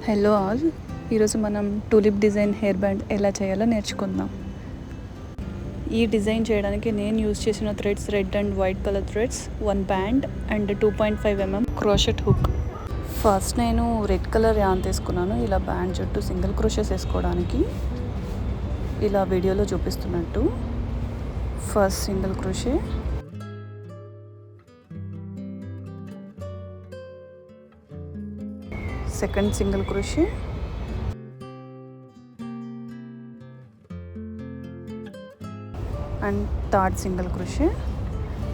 Hello all, ఈరోజు మనం tulip design hair band ఎలా చేయాలో నేర్చుకుందాం. ఈ డిజైన్ చేయడానికి నేను యూజ్ చేసిన threads red and white colour threads, 1 band and 2.5 mm crochet hook. First నేను రెడ్ కలర్ యాన్ తీసుకున్నాను ఇలా బ్యాండ్ చుట్టూ సింగిల్ క్రోషెస్ వేసుకోవడానికి, ఇలా వీడియోలో చూపిస్తున్నట్టు. First single crochet, second single crochet, and third single crochet.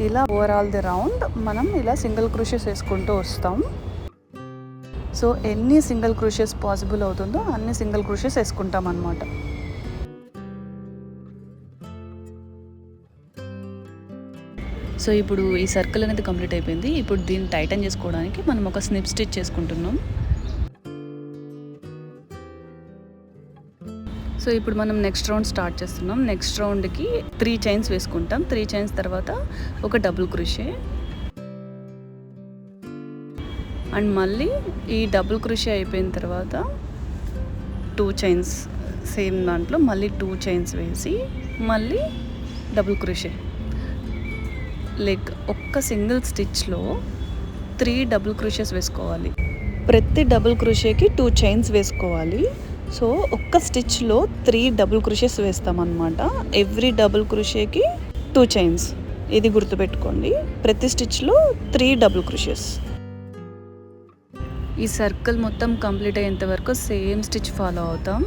ఇలా ఓవరాల్ ది రౌండ్ మనం ఇలా సింగిల్ క్రోషెస్ వేసుకుంటూ వస్తాం. సో ఎన్ని సింగిల్ క్రోషెస్ పాసిబుల్ అవుతుందో అన్ని సింగిల్ క్రోషెస్ వేసుకుంటాం అన్నమాట. సో ఇప్పుడు ఈ సర్కిల్ అనేది కంప్లీట్ అయిపోయింది. ఇప్పుడు దీన్ని టైటన్ చేసుకోవడానికి మనం ఒక స్నిప్ స్టిచ్ చేసుకుంటున్నాం. సో ఇప్పుడు మనం నెక్స్ట్ రౌండ్ స్టార్ట్ చేస్తున్నాం. నెక్స్ట్ రౌండ్కి 3 చైన్స్ వేసుకుంటాం. 3 చైన్స్ తర్వాత ఒక డబుల్ క్రోషే, అండ్ మళ్ళీ ఈ డబుల్ క్రోషే అయిపోయిన తర్వాత 2 చైన్స్ సేమ్ దాంట్లో మళ్ళీ 2 చైన్స్ వేసి మళ్ళీ డబుల్ క్రోషే. లైక్ ఒక్క సింగిల్ స్టిచ్లో 3 డబుల్ క్రోషెస్ వేసుకోవాలి. ప్రతి డబుల్ క్రోషేకి 2 చైన్స్ వేసుకోవాలి. సో ఒక్క స్టిచ్లో 3 డబుల్ క్రోషెస్ వేస్తామన్నమాట. ఎవ్రీ డబుల్ క్రోషేకి 2 చైన్స్. ఇది గుర్తుపెట్టుకోండి, ప్రతి స్టిచ్లో 3 డబుల్ క్రోషెస్. ఈ సర్కిల్ మొత్తం కంప్లీట్ అయ్యేంత వరకు సేమ్ స్టిచ్ ఫాలో అవుతాం.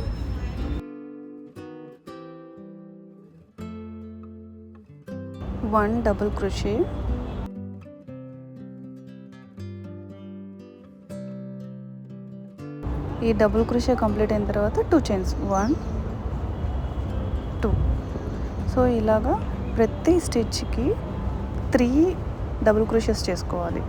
వన్ డబుల్ క్రోషే, ఈ డబుల్ క్రోషే కంప్లీట్ అయిన తర్వాత 2 చైన్స్, 1 2. సో ఇలాగా ప్రతి స్టిచ్కి 3 డబుల్ క్రోషెస్ చేసుకోవాలి.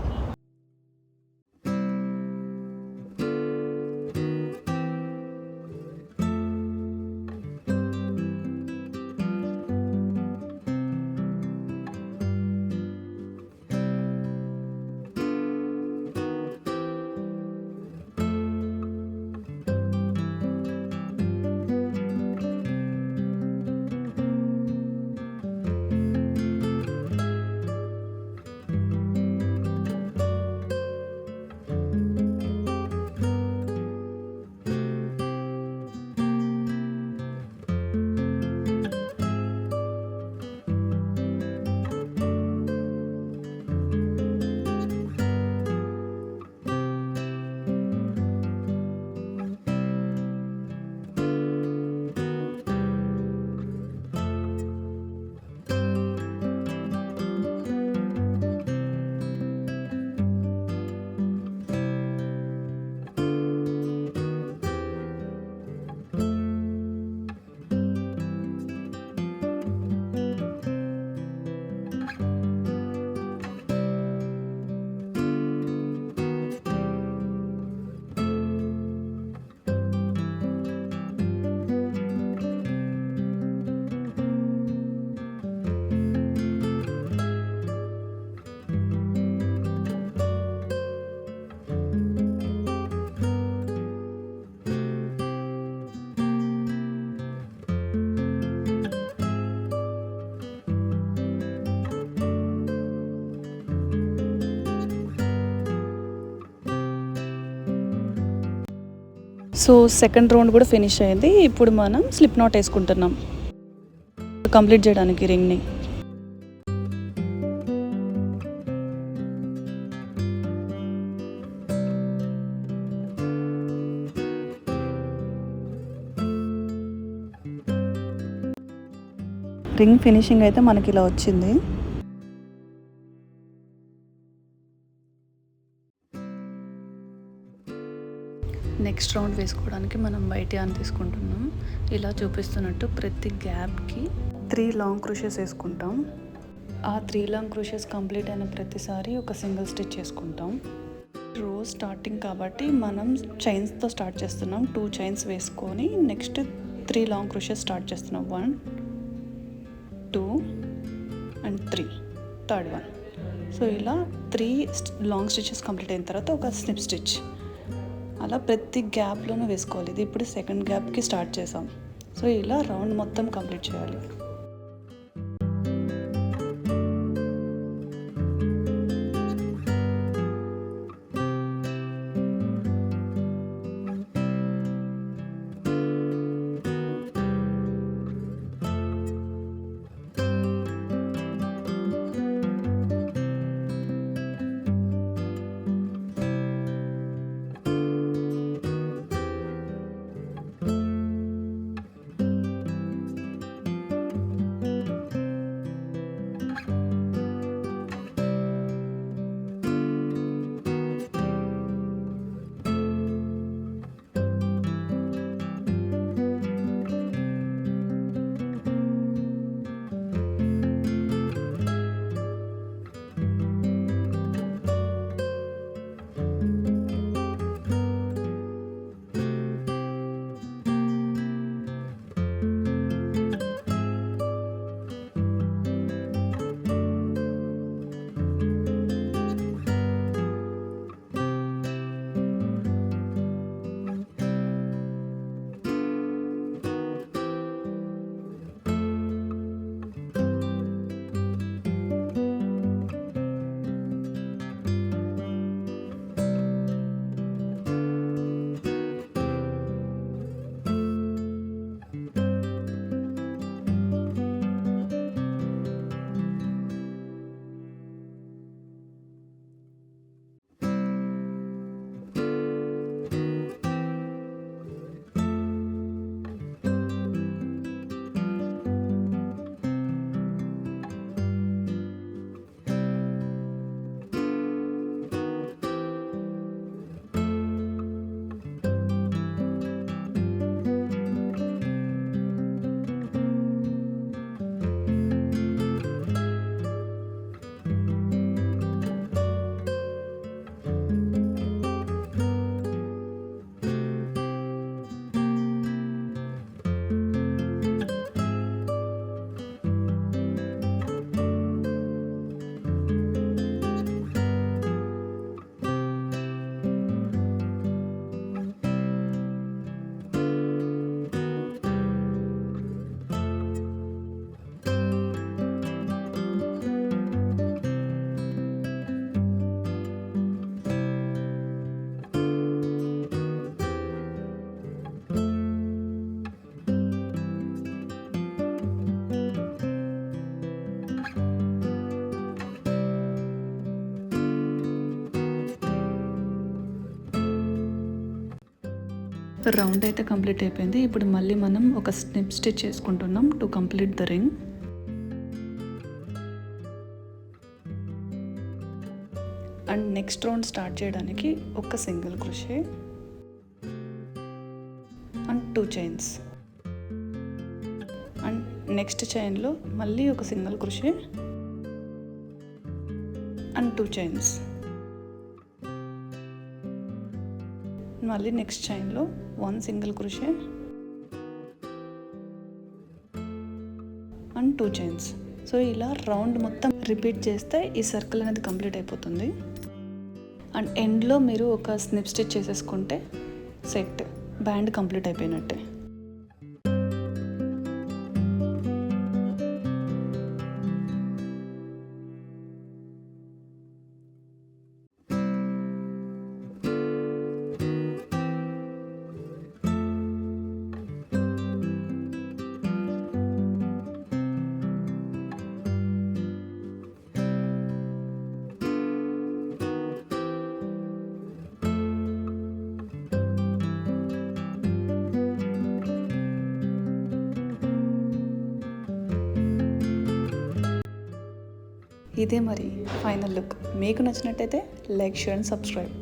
సో సెకండ్ రౌండ్ కూడా ఫినిష్ అయింది. ఇప్పుడు మనం స్లిప్ నాట్ వేసుకుంటున్నాం కంప్లీట్ చేయడానికి రింగ్ని. రింగ్ ఫినిషింగ్ అయితే మనకి ఇలా వచ్చింది. నెక్స్ట్ రౌండ్ వేసుకోవడానికి మనం బయట యాన్ తీసుకుంటున్నాం. ఇలా చూపిస్తున్నట్టు ప్రతి గ్యాప్కి 3 లాంగ్ క్రోషెస్ వేసుకుంటాం. ఆ 3 లాంగ్ క్రోషెస్ కంప్లీట్ అయిన ప్రతిసారి ఒక సింగిల్ స్టిచ్ చేసుకుంటాం. రోజు స్టార్టింగ్ కాబట్టి మనం చైన్స్తో స్టార్ట్ చేస్తున్నాం. 2 చైన్స్ వేసుకొని నెక్స్ట్ 3 లాంగ్ క్రోషెస్ స్టార్ట్ చేస్తున్నాం. 1 2 అండ్ 3 థర్డ్ వన్. సో ఇలా 3 లాంగ్ స్టిచెస్ కంప్లీట్ అయిన తర్వాత ఒక స్నిప్ స్టిచ్. అలా ప్రతి గ్యాప్లోనూ వేసుకోవాలి. ఇది ఇప్పుడు సెకండ్ గ్యాప్కి స్టార్ట్ చేసాం. సో ఇలా రౌండ్ మొత్తం కంప్లీట్ చేయాలి. రౌండ్ అయితే కంప్లీట్ అయిపోయింది. ఇప్పుడు మళ్ళీ మనం ఒక స్నిప్ స్టిచ్ చేసుకుంటున్నాం to complete the ring. And next round start చేయడానికి ఒక single crochet and 2 chains. And next చైన్లో మళ్ళీ ఒక సింగిల్ క్రోషే అండ్ 2 చైన్స్. మళ్ళీ నెక్స్ట్ చైన్లో 1 single crochet and 2 chains. So ఇలా రౌండ్ మొత్తం రిపీట్ చేస్తే ఈ సర్కిల్ అనేది కంప్లీట్ అయిపోతుంది. అండ్ ఎండ్లో మీరు ఒక స్నిప్ స్టిచ్ చేసేసుకుంటే సెట్, బ్యాండ్ కంప్లీట్ అయిపోయినట్టే. ఇదే మరి ఫైనల్ లుక్. మీకు నచ్చినట్టయితే లైక్, షేర్ అండ్ సబ్స్క్రైబ్.